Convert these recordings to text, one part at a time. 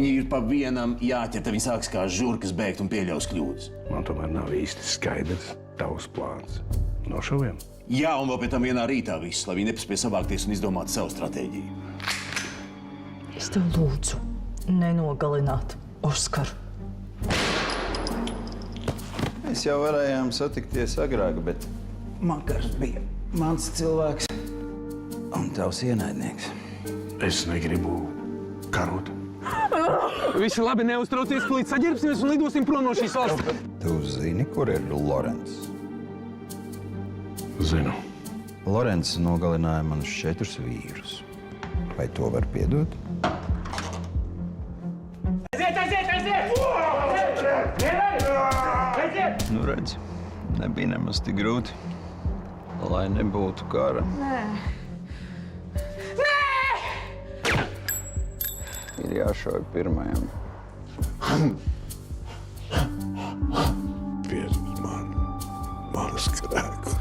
Viņi ir pa vienam jāķer, tad viņi sāks kā žurkas bēgt un pieļaus kļūdas. Man tomēr nav īsti skaidrs tavs plāns. No šoviem? Jā, un vēl pie tam vienā rītā viss, lai viņi nepaspēj savākties un izdomāt savu stratēģiju. Es tev lūdzu nenogalināt Oskaru. Mēs jau varējām satikties agrāk, bet Makars bija mans cilvēks un tavs ienaidnieks. Es negribu karot. Visi labi, neuztraucies, līdz saģērbsimies un lidosim prom no šīs valsts. Tu zini, kur ir Lorents? Zinu. Lorents nogalināja manus 4 vīrus. Vai to var piedot? Nu redz, nebija nemaz tik grūti, lai nebūtu kara. Ir jāšauj pirmajam. Piedod man, manas grēku.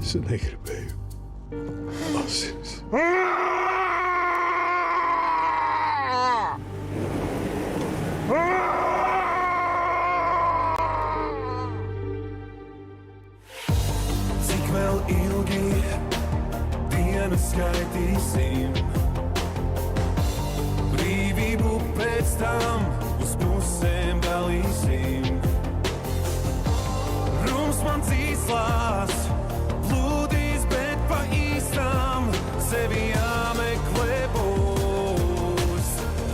Es negribēju asins. Cik vēl ilgi dienas skaitīsim? Brīvību pēc tam uz pusēm dalīsim. Rums man cīslās, plūdīs, bet pa īstam sevi jāmeklē būs.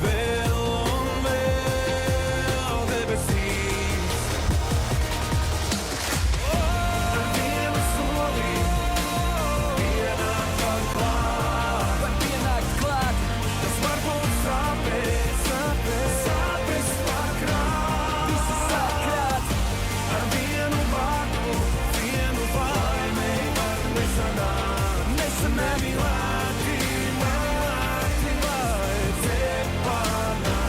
Vēl un vēl debesīs. Ar vienu soli pienākt var klāt. Var pienākt klāt. Tas varbūt sāpēs, sāpēs pakrāt. Visi sakrāt. Ar vienu vārdu, vienu vaimei var nesanāt. Nesanāmīlēti, mīlēti, lai cepanāt.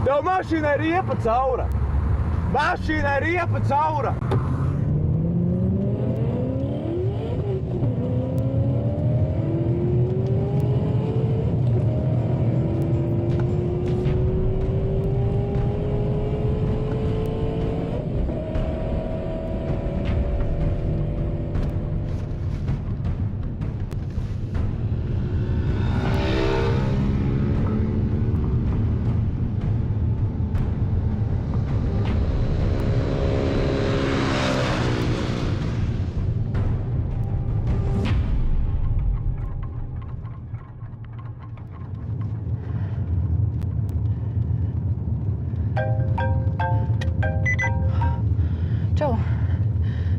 Tev mašīnai riepa caura! Mašīnai riepa caura!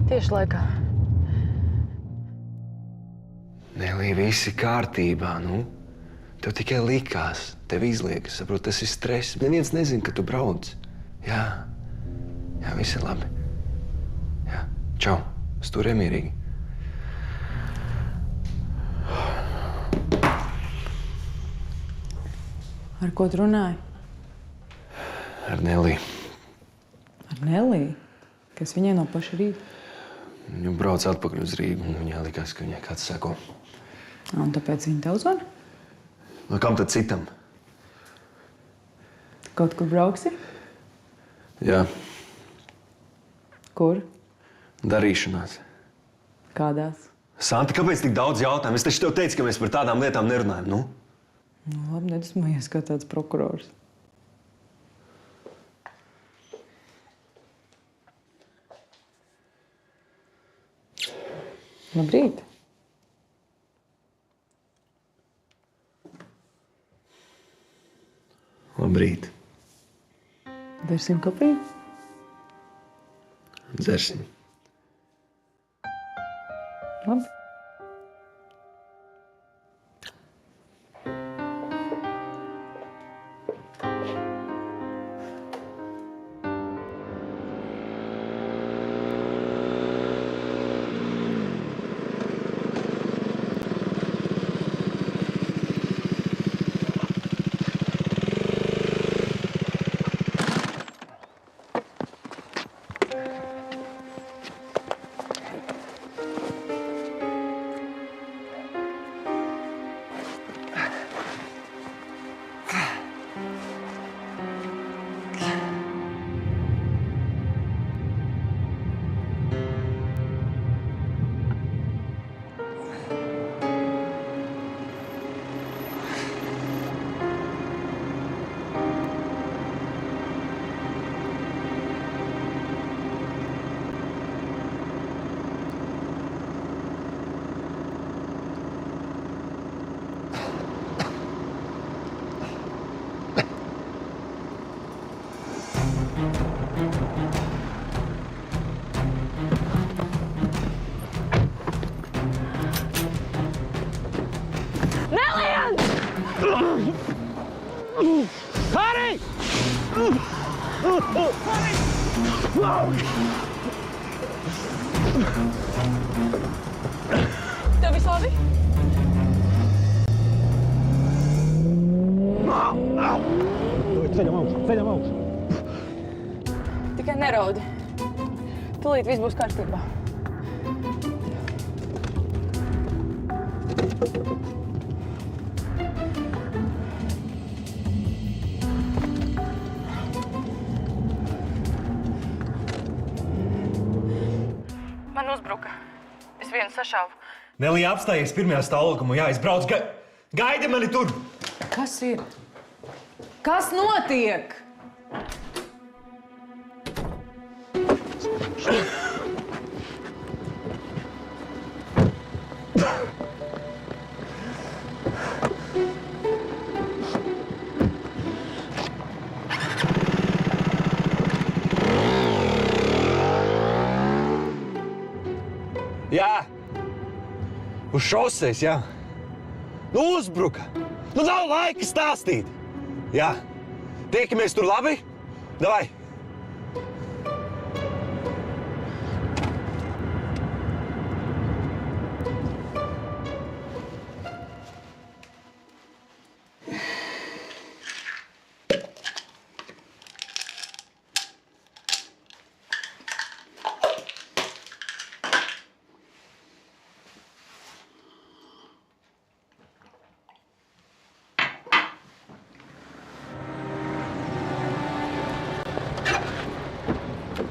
Tieši laikā. Nelī, viss ir kārtībā, nu. Tev tikai likās, tev izliekas, saprot, tas ir stress. Neviens nezina, ka tu brauc. Jā, viss ir labi. Jā, čau, sturē mierīgi. Ar ko tu runāji? Ar Nelī. Ar Nelī? Kas viņai no paša rīta? Viņa brauc atpakaļ uz Rīgu, un viņai likās, ka viņai kāds seko. Un tāpēc viņa tev zvana? No kam tad citam? Kaut kur brauksi? Jā, Kur? darīšanās. Kādās? Santi, kāpēc tik daudz jautājumu? Es taču tev teicu, ka mēs par tādām lietām nerunājam, nu? Nu, labi, nedusmojies kā tāds prokurors. Labrīt. Labrīt. Dzersim kafiju? Dzersim. Labi. Tev viss labi? Ceļam augšu. Tikai neraudi. Tūlīt viss būs kārtībā. Man uzbruka. Es vienu sašāvu. Nelija apstājies pirmajā stāvokļā, jāizbrauc. Gaidi mani tur! Kas ir? Kas notiek? Jā, uz šoseis, jā. Nu, uzbruka. Nu, nav laika stāstīt. Jā, tiekamies tur labi? Davai.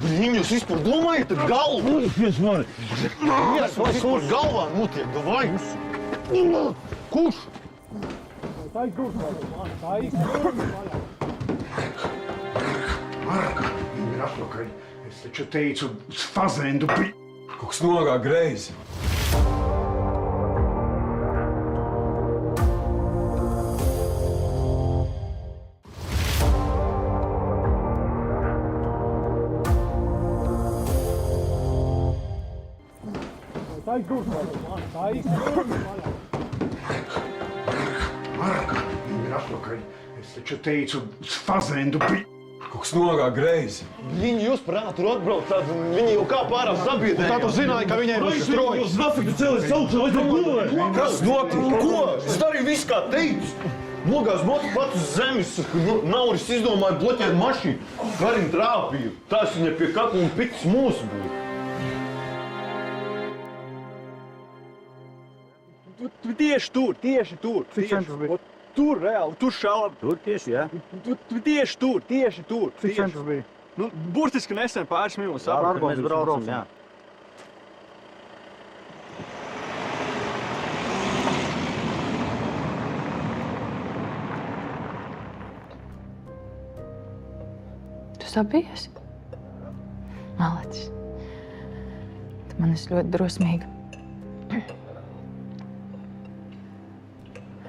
Блин, jūs vispār domājat ar galvu? Uzspies mani! Viens man vispār galvā notiek, davai! Kurš? Marka, viņa ir atpakaļ. Es taču teicu, uz fazendu bija. Kaut kas nogāk greizi. Ir atpakaļ. Es taču teicu, fazendu bija. Kaut kas nogā greizi. Viņi jūs prātu atbraucāt, un viņi jau kā pārāk sabiedrēja. Tā tu zināji, ka viņai būs stroji. Jūs nafiku cēlies augšā, vai gulē? Kas notika? Ko? Es darīju visu, kā teicu. Nogās motu pats uz zemes, Nauris izdomāja bloķēt mašīnu. Karim trāpīju. Tās viņa pie kakla un pitas mūsu būtu. Tieši tur. Cik centus bija? Tur reāli, tur šādi. Tur tieši, jā. Tieši tur. Cik centus bija? Nu, burtiski nesen pāris minūtes. Mēs braucam, jā. Tu sabijies? Malacis. Tu man esi ļoti drosmīga.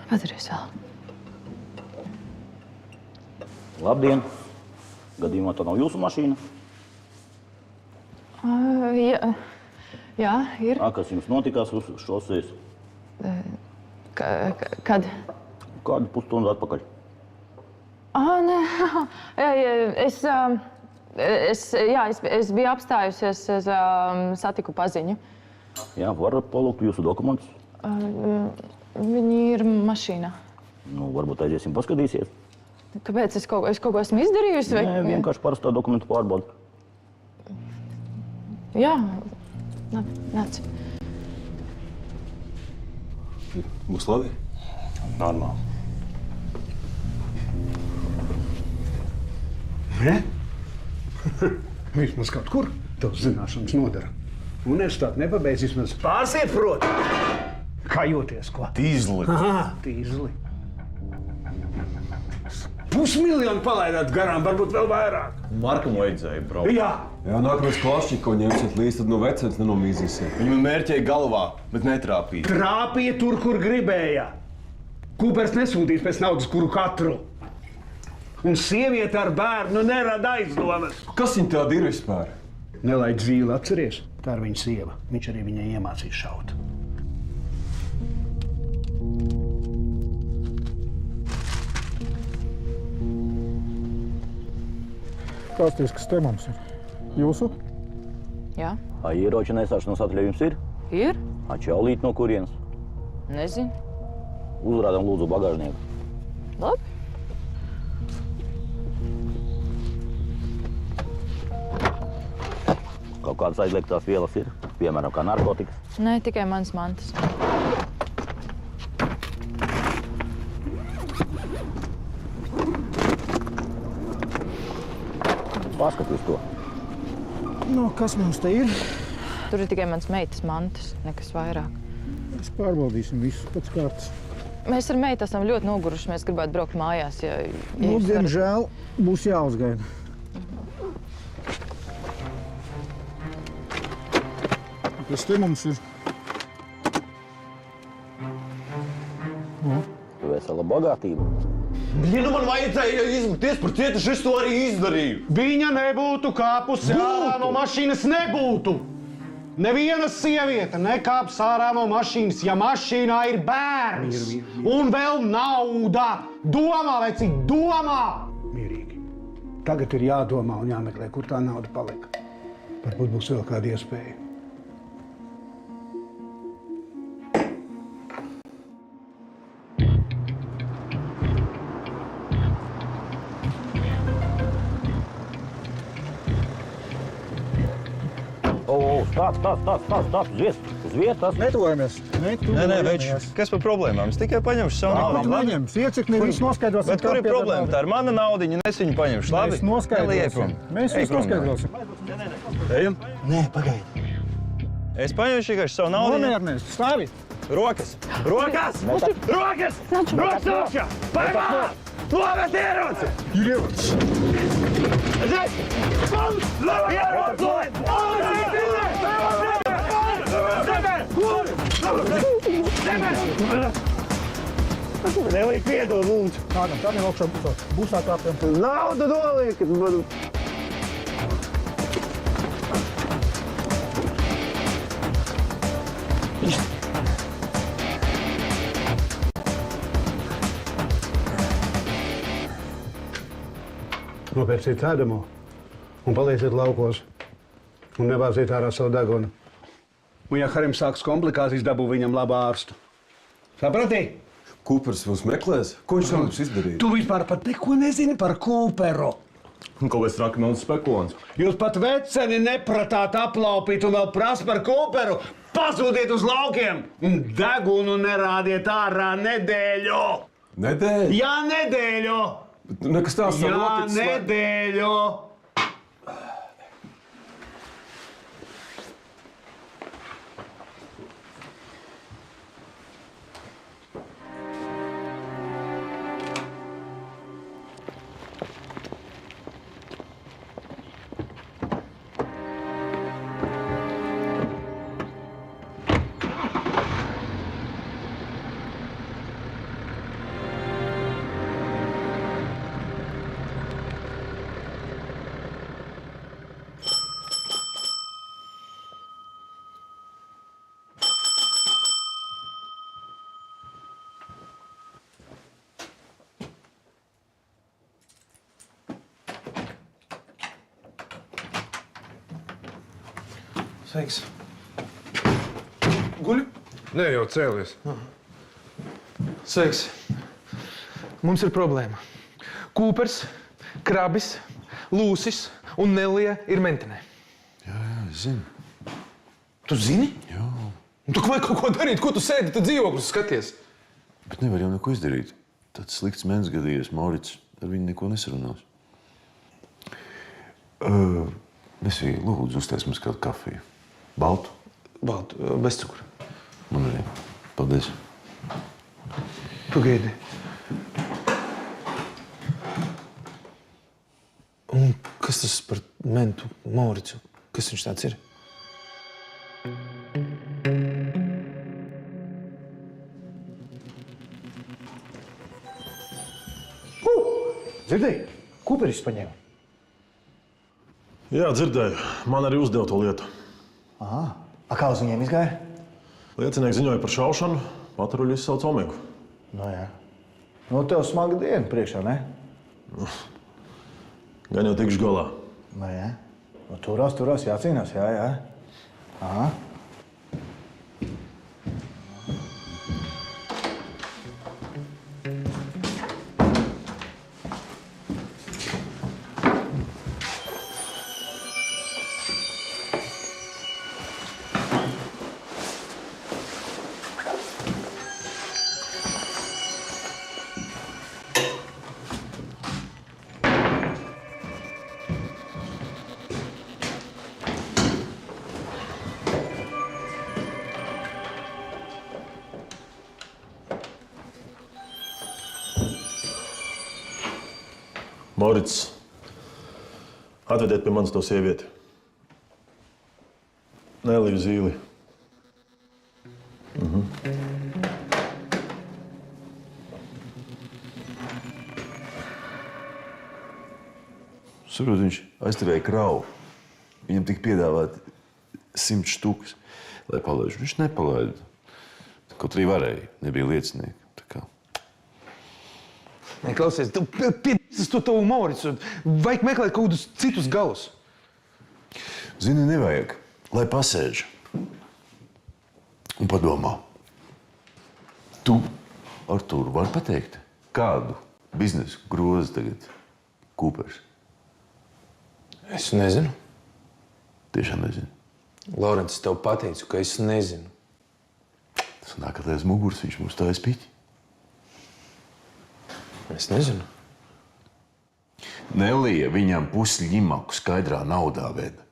Padaries vēl. Labdien! Gadījumā tā nav jūsu mašīna? Jā, ir. Kas jums notikās uz šosejas? Kad? Kādu pusstundu atpakaļ. Nē. Es biju apstājusies, es satiku paziņu. Jā, varat palūgt jūsu dokumentus? Viņi ir mašīnā. Nu, varbūt aiziesim paskatīsies. Kāpēc? Es kaut ko esmu izdarījusi? Vai? Nē, vienkārši parastā dokumentu pārbauda. Jā, nāc. Būs labi? Normāli. Ne? Vismaz kaut kur tavs zināšanas nodara. Universitāte nepabeidz vismaz pārsiet prot. Kā jūties, ko? Tīzli. Aha, tīzli. 500 000 palaidāt garām, varbūt vēl vairāk. Markam vajadzēja braukt. Jā. Jā, nākamais klašķi, ko ņemsiet līdzi, tad no vecens nenomīzīsiet. Viņu mērķēja galvā, bet netrāpīja. Trāpīja tur, kur gribēja. Kūpers nesūtīs pēc naudas, kuru katru. Un sieviete ar bērnu nerada aizdomas. Kas viņa tāda ir vispār? Nelaid Zīle, atceries? Tā ir viņa sieva. Viņš arī viņai iemācīja šaut. Pasties, kas te mums ir? Jūsu? Jā. Ieroča nesāšanas atļaujums ir? Ir? Čaulīt no kurienes? Nezinu. Uzrādām lūdzu bagāžnieku. Labi. Kaut kādas aizliegtās vielas ir, piemēram, kā narkotikas. Nē, tikai mans mantas. Paskaties to. Nu, kas mums te ir? Tur ir tikai mans meitas mantas, nekas vairāk. Mēs pārbaudīsim visus pēc kārtas. Mēs ar meitu esam ļoti noguruši, mēs gribētu braukt mājās, ja Nu, jūs varat- diemžēl, būs jāuzgaida. Kas te mums ir? Tu vesela bagātība. Nu man vajadzēja izmukties par cietuši, es to arī izdarīju. Viņa nebūtu kāpusi ārā no mašīnas, nebūtu! Neviena sieviete nekāps ārā no mašīnas, ja mašīnā ir bērns un vēl nauda. Domā, vecīt, domā! Mierīgi. Tagad ir jādomā un jāmeklē, kur tā nauda palika. Varbūt būs vēl kāda iespēja. Stāst, uz vietas. Netuvojamies. Nē, več, kas par problēmām? Es tikai paņemšu savu naudu. Paņems, iecikni, viss noskaidrosim. Bet kur ir problēma? Tā ir mana naudiņa, es viņu paņemšu. Labi? Mēs noskaidrosim. Mēs Ej visu prom. noskaidrosim. Ejam? Nē, pagaidi. Es paņemšu vienkārši savu naudu. Nomierinies, stāvi! Rokas! Rokas! Rokas! Rokas augšā! Paimā! Nomet ieroci! Ir ierocis! Neliek piedod, lūdzu. Kādam augšā busā kāpjam. Naudu noliekat! Nopērciet ēdamo un palieciet laukos. Un nebāziet ārā savu degunu. Un ja Harim sāks komplikācijas, dabū viņam labu ārstu. Saprati? Kūpers mums meklēs? Ko viņš mums izdarīja? Tu vispār pat neko nezini par Kūperu. Kāpēc traki man spekulants? Jūs pat veceni nepratāt aplaupīt un vēl prasa par Kūperu. Pazūdiet uz laukiem un degunu nerādiet ārā nedēļu. Nedēļu? Jā, nedēļu. Nekas tāds nav noticis. Jā, nedēļu. Sveiks. Guļ? Nē, jau cēlies. Sveiks. Mums ir problēma. Kūpers, Krabis, Lūsis un Nelija ir mentenē. Jā, es zinu. Tu zini? Jā. Tu vajag kaut ko darīt, ko tu sēdi, tad dzīvoklis skaties. Bet nevar jau neko izdarīt. Tāds slikts mens gadījies, Maurits. Ar viņu neko nesarunās. Nesī, lūdzu, uztais mums kādu kafiju. Baltu? Baltu, bez cukura. Man arī. Paldies. Pagaidi. Un kas tas par mentu Mauricu? Kas viņš tāds ir? Dzirdēji? Kūperis paņēma. Jā, dzirdēju. Man arī uzdeva to lietu. Aha. A kā uz viņiem izgāja? Liecinieki ziņoja par šaušanu, patruļi izsauca Omegu. Nu jā. Nu, tev smaga diena priekšā, ne? Gan jau tikšu galā. Nu jā. Nu, turās, jācīnās, jā. Aha. Maurits, atvediet pie manis to sievieti. Neliju Zīli. Saprot, viņš aizturēja kravu. Viņam tika piedāvāt 100 štukas, lai palaiž. Viņš nepalaida. Kaut arī varēja, nebija liecinieki. Klausies, tu piedāvāsi to tavu Mauricu. Vajag meklēt kaut kādus citus galus. Zini, nevajag, lai pasēž un padomā. Tu, Artūr, vari pateikt, kādu biznesu grozi tagad Kūpers? Es nezinu. Tiešām nezinu. Laurents, tev pateicu, ka es nezinu. Tas nāk, ka tās muguras viņš mums tā spiķi. Es nezinu. Nelija viņam pusi ļimaku skaidrā naudā veda.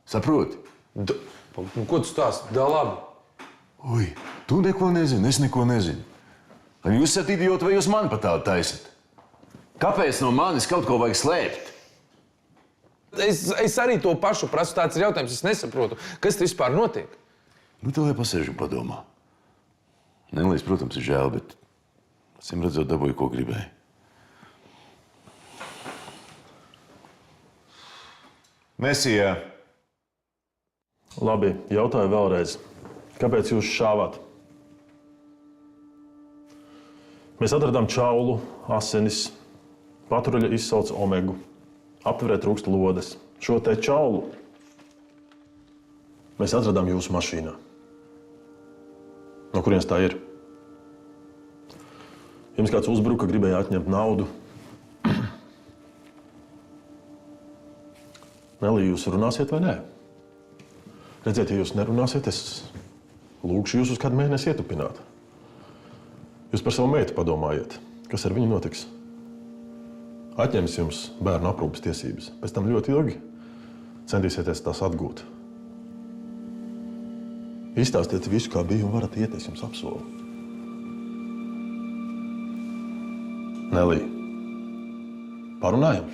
Saproti? Ko tu stāsti? Da labi. Ui, tu neko nezini, es neko nezinu. Vai jūs esat idioti, vai jūs mani pa tādu taisat? Kāpēc no manis kaut ko vajag slēpt? Es arī to pašu prasu. Tāds ir jautājums. Es nesaprotu, kas te vispār notiek. Nu, tu lai pasēž un padomā. Nelijas, protams, ir žēl, bet acīm redzot, dabūju, ko gribēju. Mesijā. Labi, jautāju vēlreiz. Kāpēc jūs šāvāt? Mēs atradām čaulu, asinis. Patruļa izsauca Omegu. Aptverē trūkst lodes. Šo te čaulu mēs atradām jūsu mašīnā. No kurienes tā ir? Jums kāds uzbruka, gribēja atņemt naudu. Nelī, jūs runāsiet vai nē? Redziet, ja jūs nerunāsiet, es lūgšu jūs uz kādu mēnesi ietupināt. Jūs par savu meitu padomājiet, kas ar viņu notiks. Atņems jums bērnu aprūpes tiesības. Pēc tam ļoti ilgi centīsieties tās atgūt. Izstāstiet visu, kā bija, un varat iet, es jums apsolu. Nelī, parunājam?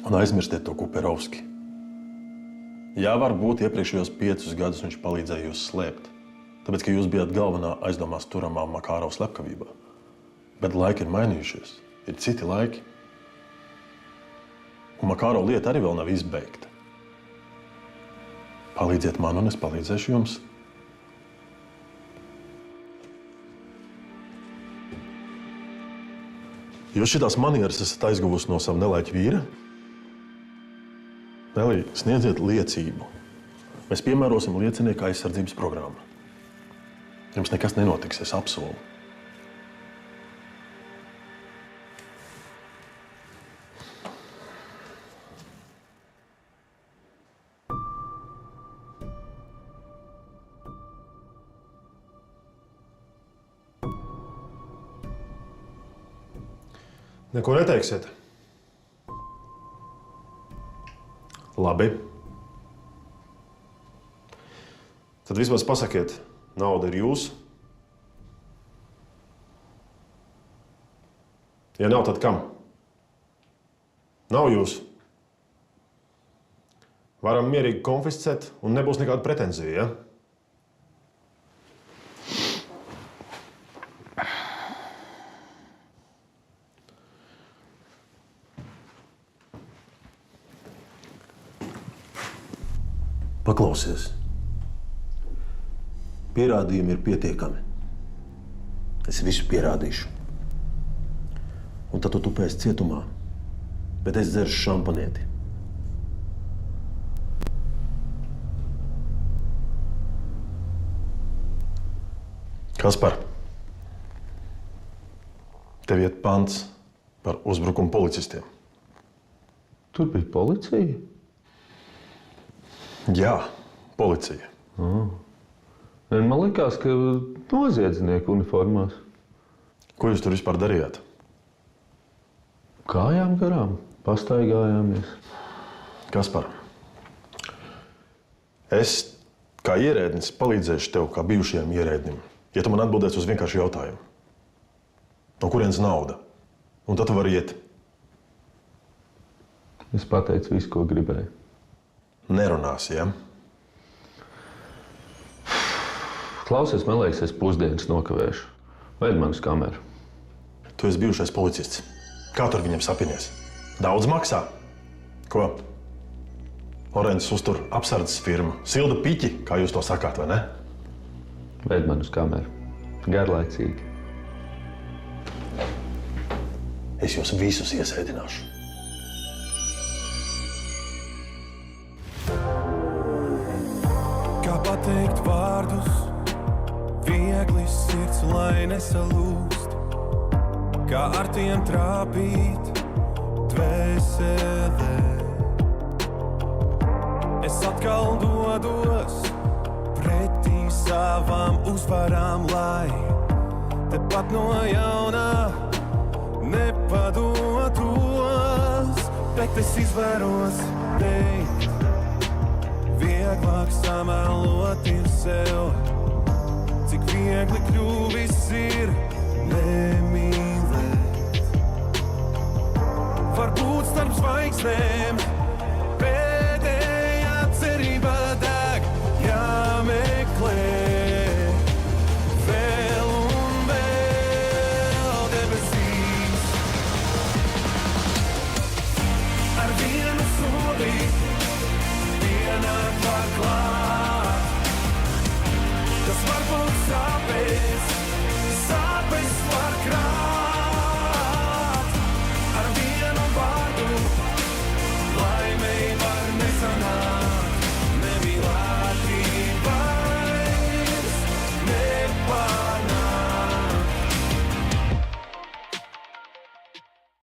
Un aizmirstiet to Kuperovski. Jā, varbūt iepriekšējos 5 gadus viņš palīdzēja jūs slēpt. Tāpēc, ka jūs bijat galvenā aizdomās turamā Makārova slepkavībā. Bet laiki ir mainījušies. Ir citi laiki. Un Makārova lieta arī vēl nav izbeigta. Palīdziet man, un es palīdzēšu jums. Jūs šitās manieres esat aizguvusi no sava nelaiķa vīra? Nelī, sniedziet liecību. Mēs piemērosim liecinieku aizsardzības programmu. Jums nekas nenotiks, es apsolu. Neko neteiksiet? Labi. Tad vismaz pasakiet, nauda ir jūsu? Ja nav, tad kam? Nav jūsu. Varam mierīgi konfiscēt un nebūs nekāda pretenzija, ja? Paklausies. Pierādījumi ir pietiekami. Es visu pierādīšu. Un tad tu tupēsi cietumā, bet es dzeršu šampanieti. Kaspar, tev iet pants par uzbrukumu policistiem. Tur bija policija? Jā, policija. Man likās, ka noziedznieki uniformās. Ko jūs tur vispār darījāt? Kājām garām, pastaigājāmies. Kaspar, es kā ierēdnis palīdzēšu tev kā bijušajam ierēdnim, ja tu man atbildēsi uz vienkāršu jautājumu. No kurienes nauda? Un tad tu vari iet. Es pateicu visu, ko gribēju. Nerunāsi, ja? Klausies, man liekas, es pusdienas nokavēšu. Ved man uz kameru. Tu esi bijušais policists. Kā tur viņam sapinies? Daudz maksā? Ko? Orences uztur apsardzes firmu. Silda piķi, kā jūs to sakāt, vai ne? Ved man uz kameru. Garlaicīgi. Es jūs visus iesēdināšu. Kā pateikt vārdus, viegli sirds, lai nesalūst. Kā ar tiem trāpīt dvēselē. Es atkal dodos pretī savām uzvarām, lai tepat no jaunā nepadotos. Bet es izvēros teikt, vieglāk samelot ir sev. Cik viegli kļuvis ir nemīlēt. Varbūt starp zvaigznēm pēdējā cerība deg, jāmeklē vēl un vēl debesīs. Ar vienu soli pienāk var klāt, kas varbūt sāpes var krāt.